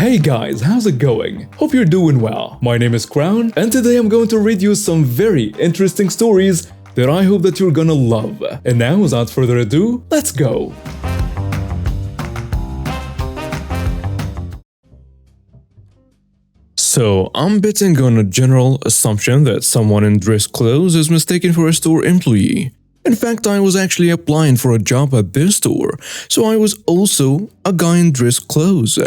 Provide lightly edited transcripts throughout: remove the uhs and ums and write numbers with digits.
Hey guys, how's it going? Hope you're doing well. My name is Crown, and today I'm going to read you some very interesting stories that I hope that you're gonna love. And now, without further ado, let's go! So, I'm betting on a general assumption that someone in dress clothes is mistaken for a store employee. In fact, I was actually applying for a job at this store, so I was also a guy in dress clothes,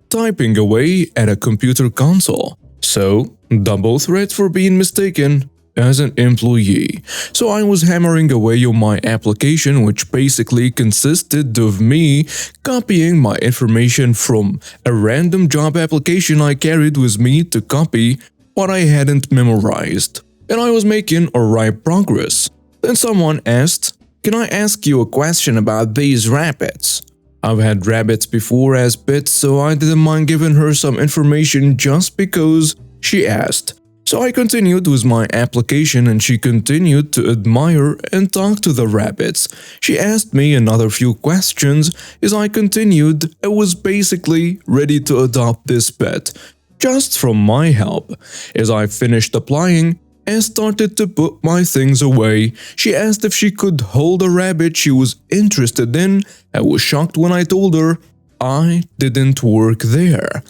typing away at a computer console. So, double threat for being mistaken as an employee. So I was hammering away on my application, which basically consisted of me copying my information from a random job application I carried with me to copy what I hadn't memorized. And I was making alright progress. Then someone asked, "Can I ask you a question about these rabbits?" I've had rabbits before as pets, so I didn't mind giving her some information just because she asked. So I continued with my application and she continued to admire and talk to the rabbits. She asked me another few questions as I continued and was basically ready to adopt this pet, just from my help. As I finished applying and started to put my things away, she asked if she could hold a rabbit she was interested in and was shocked when I told her I didn't work there.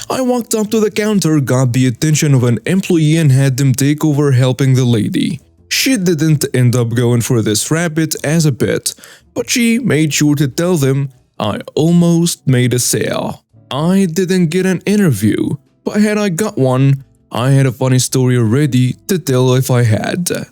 I walked up to the counter, got the attention of an employee and had them take over helping the lady. She didn't end up going for this rabbit as a pet, but she made sure to tell them I almost made a sale. I didn't get an interview, but had I got one, I had a funny story ready to tell if I had.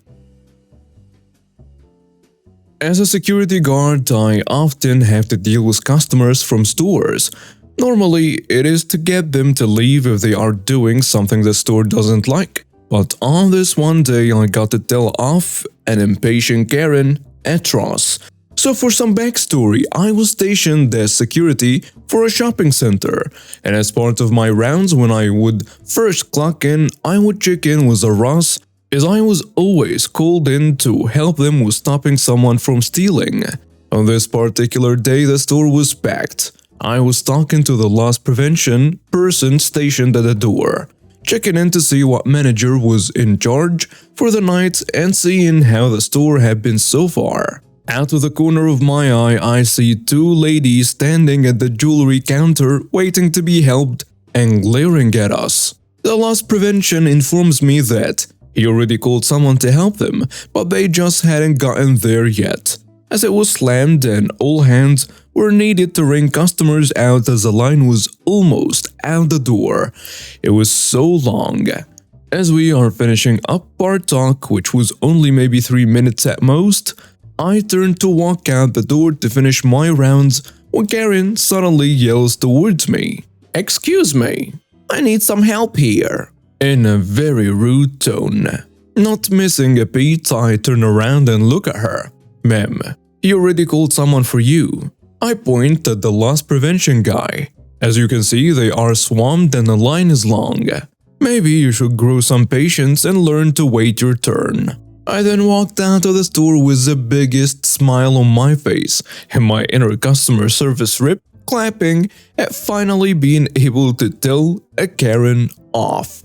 As a security guard, I often have to deal with customers from stores. Normally, it is to get them to leave if they are doing something the store doesn't like. But on this one day, I got to tell off an impatient Karen at Ross. So for some backstory, I was stationed as security for a shopping center, and as part of my rounds when I would first clock in, I would check in with a Ross, as I was always called in to help them with stopping someone from stealing. On this particular day, the store was packed. I was talking to the loss prevention person stationed at the door, checking in to see what manager was in charge for the night and seeing how the store had been so far. Out of the corner of my eye, I see two ladies standing at the jewelry counter waiting to be helped and glaring at us. The loss prevention informs me that he already called someone to help them, but they just hadn't gotten there yet, as it was slammed and all hands were needed to ring customers out as the line was almost out the door. It was so long. As we are finishing up our talk, which was only maybe 3 minutes at most, I turned to walk out the door to finish my rounds when Karen suddenly yells towards me, "Excuse me, I need some help here," in a very rude tone. Not missing a beat, I turn around and look at her. "Ma'am, he already called someone for you." I point at the loss prevention guy. As you can see, they are swamped and the line is long. Maybe you should grow some patience and learn to wait your turn. I then walked out of the store with the biggest smile on my face and my inner customer service rep clapping at finally being able to tell a Karen off.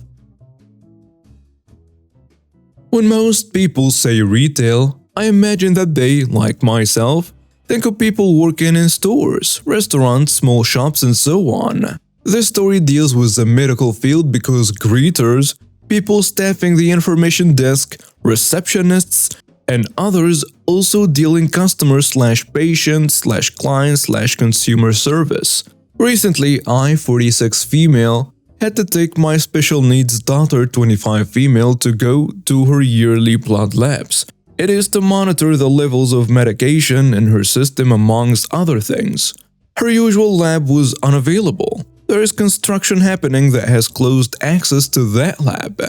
When most people say retail, I imagine that they, like myself, think of people working in stores, restaurants, small shops, and so on. This story deals with the medical field because greeters, people staffing the information desk, receptionists, and others also deal in customer/patient/client/consumer service. Recently, I, 46 female, had to take my special needs daughter, 25 female, to go to her yearly blood labs. It is to monitor the levels of medication in her system amongst other things. Her usual lab was unavailable. There is construction happening that has closed access to that lab.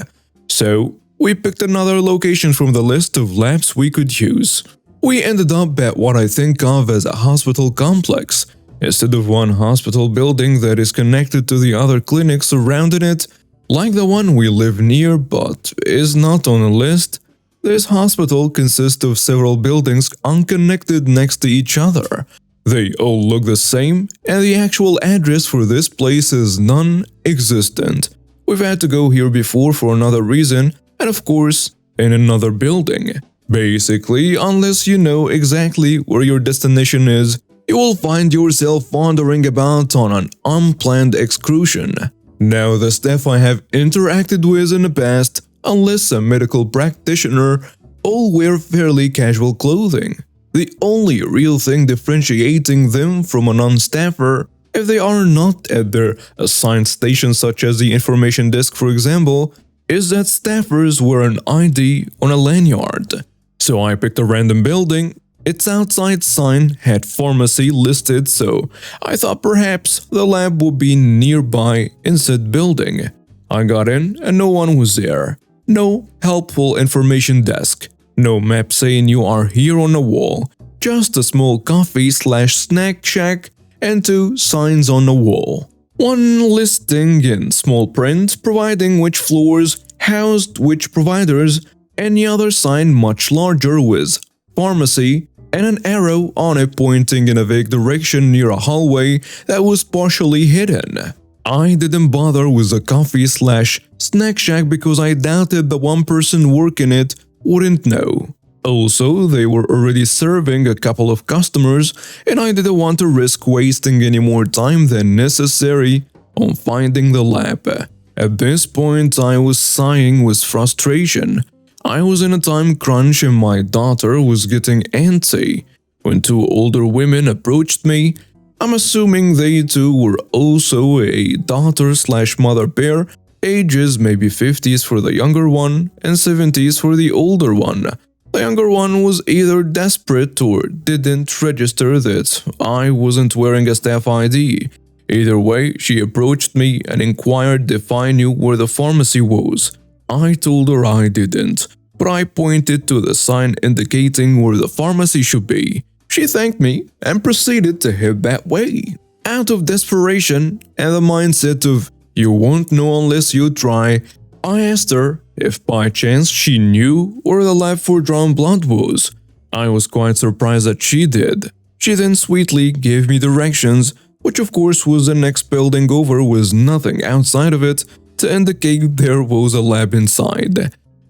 So, we picked another location from the list of labs we could use. We ended up at what I think of as a hospital complex. Instead of one hospital building that is connected to the other clinics surrounding it, like the one we live near but is not on a list, this hospital consists of several buildings unconnected next to each other. They all look the same, and the actual address for this place is non-existent. We've had to go here before for another reason, and of course, in another building. Basically, unless you know exactly where your destination is, you will find yourself wandering about on an unplanned excursion. Now, the staff I have interacted with in the past, unless a medical practitioner, all wear fairly casual clothing. The only real thing differentiating them from a non-staffer, if they are not at their assigned station such as the information desk for example, is that staffers wear an ID on a lanyard. So I picked a random building. Its outside sign had pharmacy listed, so I thought perhaps the lab would be nearby in said building. I got in and no one was there. No helpful information desk. No map saying you are here on the wall. Just a small coffee/snack shack and 2 signs on the wall. One listing in small print providing which floors housed which providers, and the other sign much larger with pharmacy and an arrow on it pointing in a vague direction near a hallway that was partially hidden. I didn't bother with the coffee/snack shack because I doubted the one person working it wouldn't know. Also, they were already serving a couple of customers and I didn't want to risk wasting any more time than necessary on finding the lab. At this point, I was sighing with frustration. I was in a time crunch and my daughter was getting antsy when 2 older women approached me. I'm assuming they too were also a daughter/mother pair, ages maybe 50s for the younger one and 70s for the older one. The younger one was either desperate or didn't register that I wasn't wearing a staff ID. Either way, she approached me and inquired if I knew where the pharmacy was. I told her I didn't, but I pointed to the sign indicating where the pharmacy should be. She thanked me and proceeded to head that way. Out of desperation and the mindset of "you won't know unless you try," I asked her if by chance she knew where the lab for drawn blood was. I was quite surprised that she did. She then sweetly gave me directions, which of course was the next building over with nothing outside of it to indicate there was a lab inside,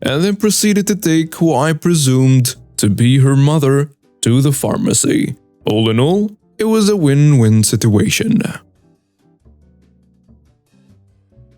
and then proceeded to take who I presumed to be her mother to the pharmacy. All in all, it was a win-win situation.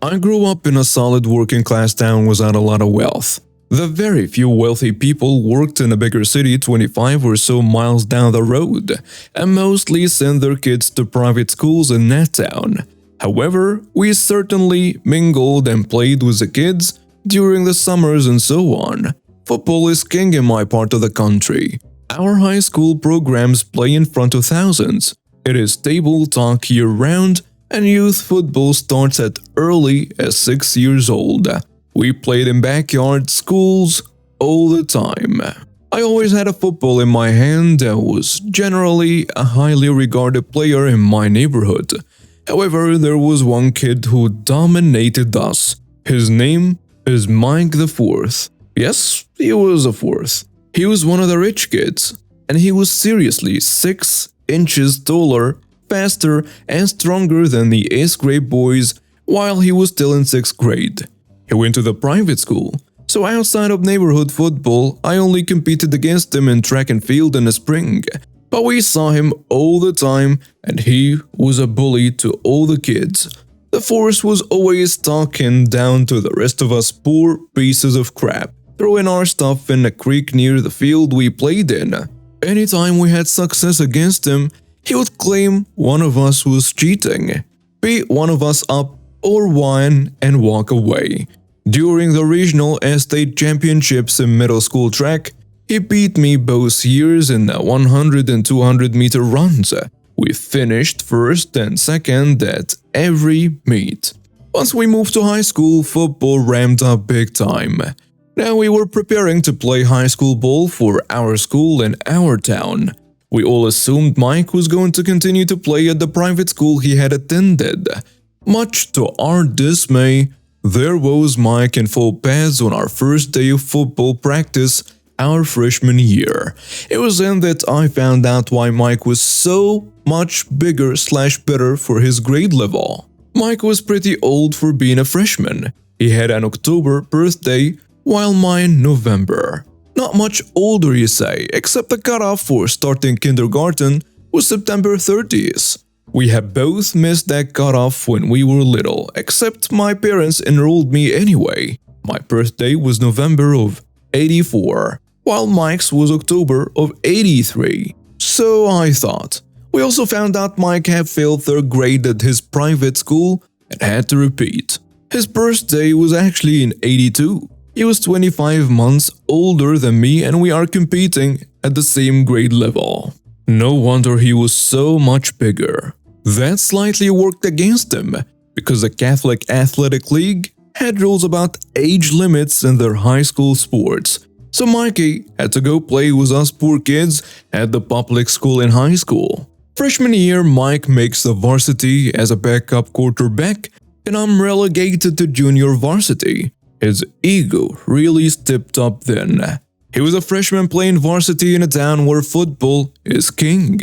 I grew up in a solid working-class town without a lot of wealth. The very few wealthy people worked in a bigger city 25 or so miles down the road, and mostly sent their kids to private schools in that town. However, we certainly mingled and played with the kids during the summers and so on. Football is king in my part of the country. Our high school programs play in front of thousands. It is table talk year-round, and youth football starts as early as 6 years old. We played in backyard schools all the time. I always had a football in my hand and was generally a highly regarded player in my neighborhood. However, there was one kid who dominated us. His name is Mike the Fourth. Yes, he was a fourth. He was one of the rich kids, and he was seriously 6 inches taller, faster, and stronger than the 8th grade boys while he was still in 6th grade. He went to the private school, so outside of neighborhood football, I only competed against him in track and field in the spring. But we saw him all the time, and he was a bully to all the kids. The force was always talking down to the rest of us poor pieces of crap, throwing our stuff in a creek near the field we played in. Anytime we had success against him, he would claim one of us was cheating, beat one of us up, or whine and walk away. During the regional and state championships in middle school track, he beat me both years in the 100 and 200 meter runs. We finished first and second at every meet. Once we moved to high school, football ramped up big time. Now we were preparing to play high school ball for our school in our town. We all assumed Mike was going to continue to play at the private school he had attended. Much to our dismay, there was Mike in full pads on our first day of football practice, our freshman year. It was then that I found out why Mike was so much bigger/better for his grade level. Mike was pretty old for being a freshman. He had an October birthday, while mine November. Not much older, you say, except the cutoff for starting kindergarten was September 30th. We have both missed that cutoff when we were little, except my parents enrolled me anyway. My birthday was November of '84, while Mike's was October of '83. So I thought. We also found out Mike had failed 3rd grade at his private school and had to repeat. His birthday was actually in '82. He was 25 months older than me and we are competing at the same grade level. No wonder he was so much bigger. That slightly worked against him, because the Catholic Athletic League had rules about age limits in their high school sports. So Mikey had to go play with us poor kids at the public school in high school. Freshman year, Mike makes the varsity as a backup quarterback, and I'm relegated to junior varsity. His ego really stepped up then. He was a freshman playing varsity in a town where football is king.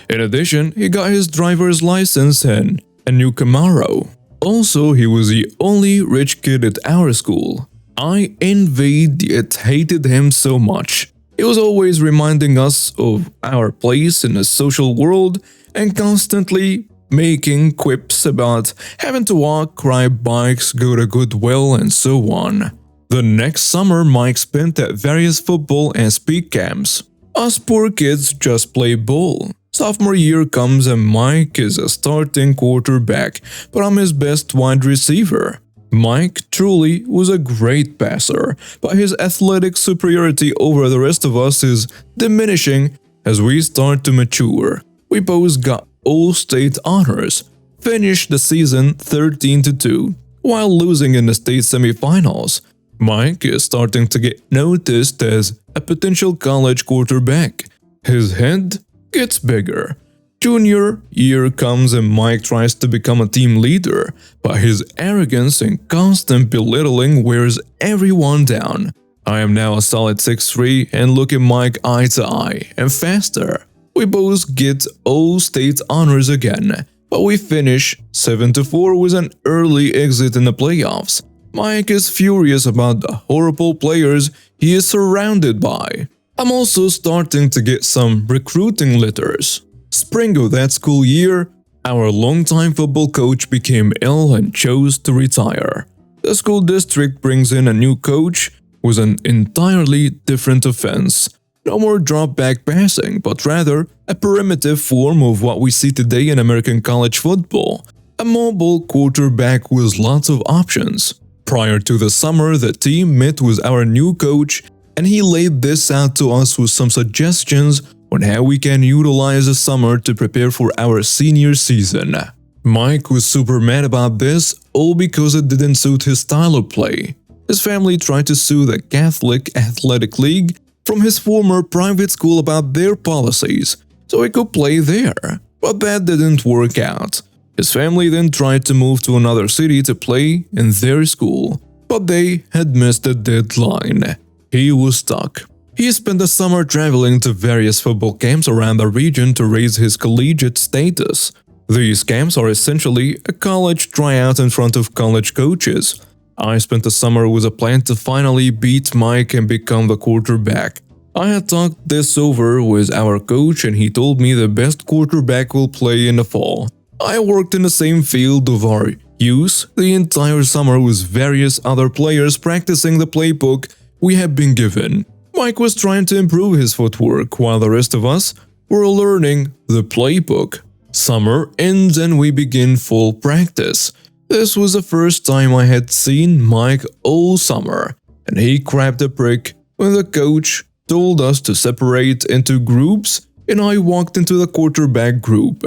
In addition, he got his driver's license and a new Camaro. Also, he was the only rich kid at our school. I envied yet hated him so much. He was always reminding us of our place in the social world and constantly making quips about having to walk, ride bikes, go to Goodwill, and so on. The next summer, Mike spent at various football and speak camps. Us poor kids just play ball. Sophomore year comes and Mike is a starting quarterback, but I'm his best wide receiver. Mike truly was a great passer, but his athletic superiority over the rest of us is diminishing as we start to mature. We both got all-state honors, finished the season 13-2, while losing in the state semifinals. Mike is starting to get noticed as a potential college quarterback. His head gets bigger. Junior year comes and Mike tries to become a team leader, but his arrogance and constant belittling wears everyone down. I am now a solid 6'3" and look at Mike eye to eye and faster. We both get all-state honors again, but we finish 7-4 with an early exit in the playoffs. Mike is furious about the horrible players he is surrounded by. I'm also starting to get some recruiting letters. Spring of that school year, our longtime football coach became ill and chose to retire. The school district brings in a new coach with an entirely different offense. No more drop-back passing, but rather a primitive form of what we see today in American college football. A mobile quarterback with lots of options. Prior to the summer, the team met with our new coach and he laid this out to us with some suggestions on how we can utilize the summer to prepare for our senior season. Mike was super mad about this, all because it didn't suit his style of play. His family tried to sue the Catholic Athletic League from his former private school about their policies, so he could play there. But that didn't work out. His family then tried to move to another city to play in their school, but they had missed the deadline. He was stuck. He spent the summer traveling to various football camps around the region to raise his collegiate status. These camps are essentially a college tryout in front of college coaches. I spent the summer with a plan to finally beat Mike and become the quarterback. I had talked this over with our coach and he told me the best quarterback will play in the fall. I worked in the same field of our youth the entire summer with various other players practicing the playbook we had been given. Mike was trying to improve his footwork while the rest of us were learning the playbook. Summer ends and we begin full practice. This was the first time I had seen Mike all summer, and he crapped a brick when the coach told us to separate into groups and I walked into the quarterback group.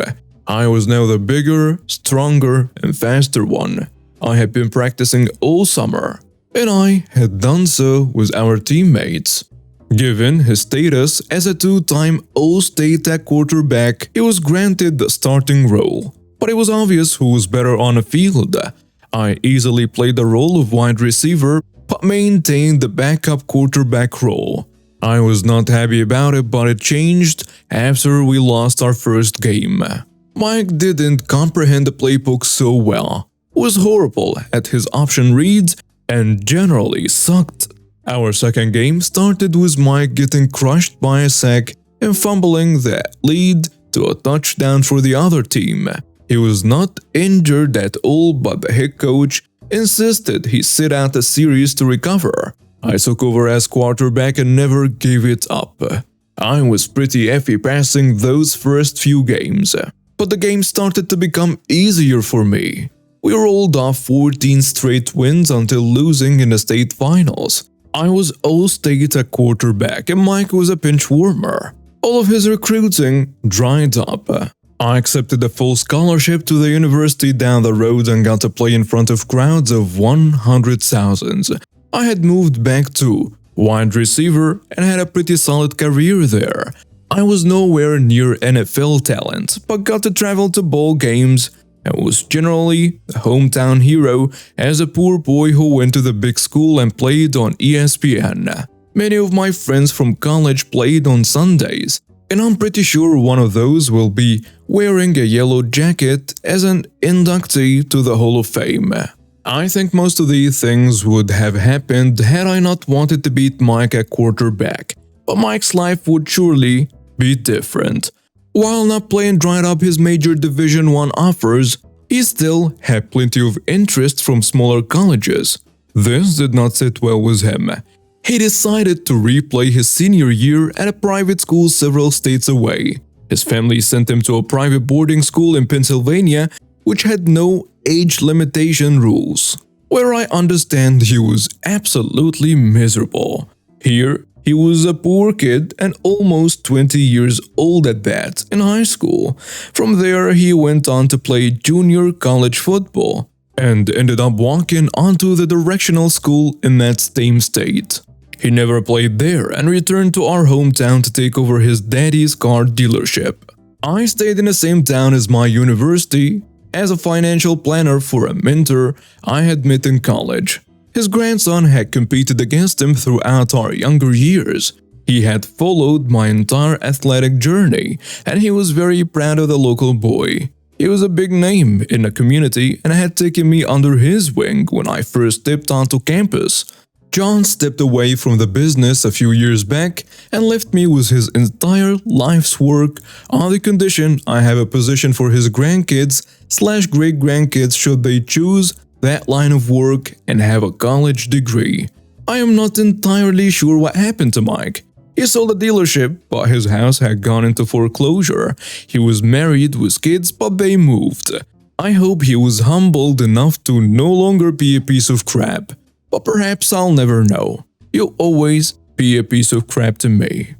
I was now the bigger, stronger, and faster one. I had been practicing all summer, and I had done so with our teammates. Given his status as a two-time All-State quarterback, he was granted the starting role. But it was obvious who was better on the field. I easily played the role of wide receiver, but maintained the backup quarterback role. I was not happy about it, but it changed after we lost our first game. Mike didn't comprehend the playbook so well, was horrible at his option reads, and generally sucked. Our second game started with Mike getting crushed by a sack and fumbling that lead to a touchdown for the other team. He was not injured at all, but the head coach insisted he sit out a series to recover. I took over as quarterback and never gave it up. I was pretty iffy passing those first few games, but the game started to become easier for me. We rolled off 14 straight wins until losing in the state finals. I was all-state at quarterback and Mike was a pinch warmer. All of his recruiting dried up. I accepted a full scholarship to the university down the road and got to play in front of crowds of 100,000. I had moved back to wide receiver and had a pretty solid career there. I was nowhere near NFL talent, but got to travel to bowl games and was generally a hometown hero as a poor boy who went to the big school and played on ESPN. Many of my friends from college played on Sundays, and I'm pretty sure one of those will be wearing a yellow jacket as an inductee to the Hall of Fame. I think most of these things would have happened had I not wanted to beat Mike at quarterback, but Mike's life would surely be different. While not playing dried up his major Division I offers, he still had plenty of interest from smaller colleges. This did not sit well with him. He decided to replay his senior year at a private school several states away. His family sent him to a private boarding school in Pennsylvania, which had no age limitation rules, where I understand he was absolutely miserable. Here, he was a poor kid and almost 20 years old at that in high school. From there, he went on to play junior college football and ended up walking onto the directional school in that same state. He never played there and returned to our hometown to take over his daddy's car dealership. I stayed in the same town as my university as a financial planner for a mentor I had met in college. His grandson had competed against him throughout our younger years. He had followed my entire athletic journey, and he was very proud of the local boy. He was a big name in the community and had taken me under his wing when I first stepped onto campus. John stepped away from the business a few years back and left me with his entire life's work on the condition I have a position for his grandkids/great-grandkids should they choose that line of work and have a college degree. I am not entirely sure what happened to Mike. He sold the dealership, but his house had gone into foreclosure. He was married with kids, but they moved. I hope he was humbled enough to no longer be a piece of crap. But perhaps I'll never know. You'll always be a piece of crap to me.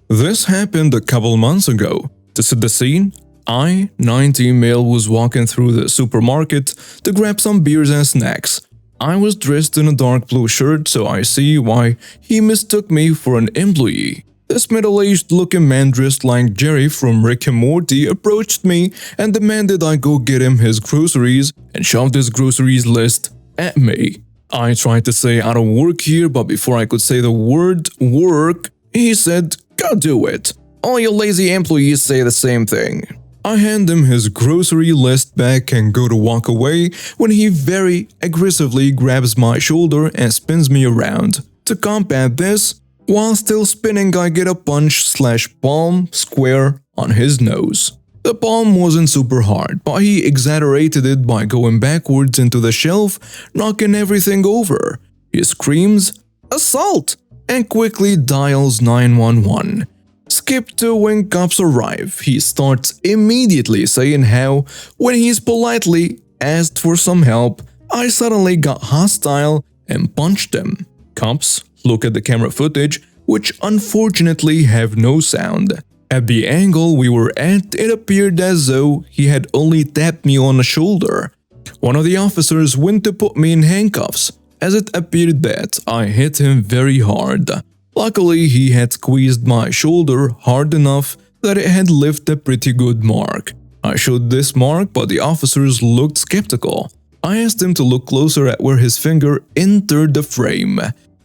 This happened a couple months ago. To set the scene, I, 19 male, was walking through the supermarket to grab some beers and snacks. I was dressed in a dark blue shirt, so I see why he mistook me for an employee. This middle-aged looking man dressed like Jerry from Rick and Morty approached me and demanded I go get him his groceries and shoved his groceries list at me. I tried to say I don't work here, but before I could say the word work, he said, "Go do it. All you lazy employees say the same thing." I hand him his grocery list back and go to walk away when he very aggressively grabs my shoulder and spins me around. To combat this, while still spinning, I get a punch/palm square on his nose. The palm wasn't super hard, but he exaggerated it by going backwards into the shelf, knocking everything over. He screams, "Assault!" and quickly dials 911. Skip to when cops arrive. He starts immediately saying how, when he's politely asked for some help, I suddenly got hostile and punched him. Cops look at the camera footage, which unfortunately have no sound. At the angle we were at, it appeared as though he had only tapped me on the shoulder. One of the officers went to put me in handcuffs, as it appeared that I hit him very hard. Luckily, he had squeezed my shoulder hard enough that it had left a pretty good mark. I showed this mark, but the officers looked skeptical. I asked him to look closer at where his finger entered the frame,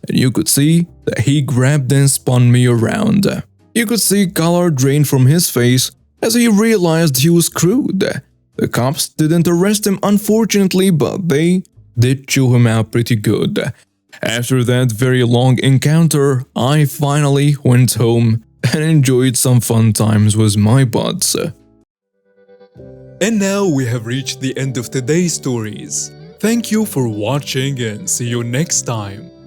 and you could see that he grabbed and spun me around. You could see color drain from his face as he realized he was screwed. The cops didn't arrest him unfortunately, but they did chew him out pretty good. After that very long encounter, I finally went home and enjoyed some fun times with my buds. And now we have reached the end of today's stories. Thank you for watching and see you next time.